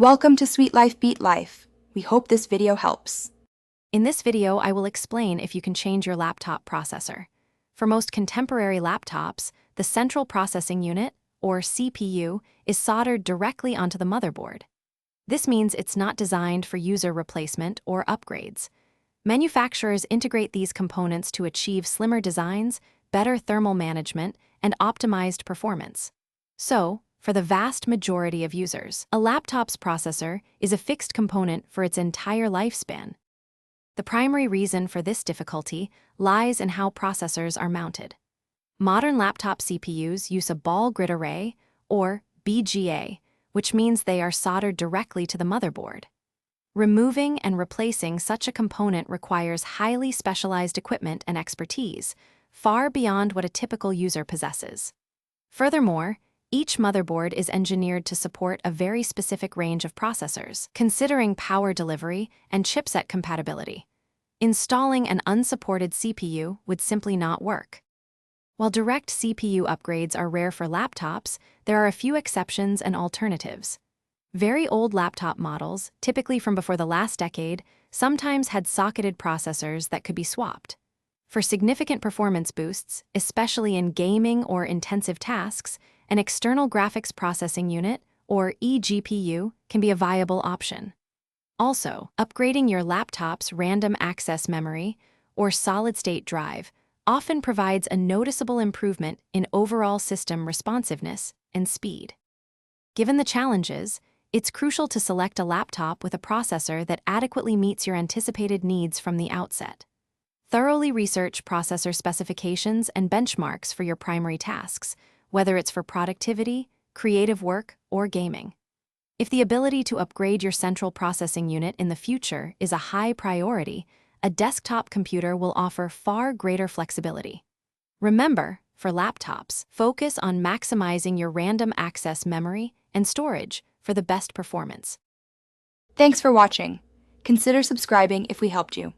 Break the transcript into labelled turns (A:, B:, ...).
A: Welcome to Sweet Life Beat Life. We hope this video helps.
B: In this video, I will explain if you can change your laptop processor. For most contemporary laptops, the central processing unit, or CPU, is soldered directly onto the motherboard. This means it's not designed for user replacement or upgrades. Manufacturers integrate these components to achieve slimmer designs, better thermal management, and optimized performance. So, for the vast majority of users, a laptop's processor is a fixed component for its entire lifespan. The primary reason for this difficulty lies in how processors are mounted. Modern laptop CPUs use a ball grid array, or BGA, which means they are soldered directly to the motherboard. Removing and replacing such a component requires highly specialized equipment and expertise, far beyond what a typical user possesses. Furthermore, each motherboard is engineered to support a very specific range of processors, considering power delivery and chipset compatibility. Installing an unsupported CPU would simply not work. While direct CPU upgrades are rare for laptops, there are a few exceptions and alternatives. Very old laptop models, typically from before the last decade, sometimes had socketed processors that could be swapped. For significant performance boosts, especially in gaming or intensive tasks, an external graphics processing unit, or eGPU, can be a viable option. Also, upgrading your laptop's random access memory, or solid-state drive, often provides a noticeable improvement in overall system responsiveness and speed. Given the challenges, it's crucial to select a laptop with a processor that adequately meets your anticipated needs from the outset. Thoroughly research processor specifications and benchmarks for your primary tasks, whether it's for productivity, creative work, or gaming. If the ability to upgrade your central processing unit in the future is a high priority, a desktop computer will offer far greater flexibility. Remember, for laptops, focus on maximizing your random access memory and storage for the best performance.
A: Thanks for watching. Consider subscribing if we helped you.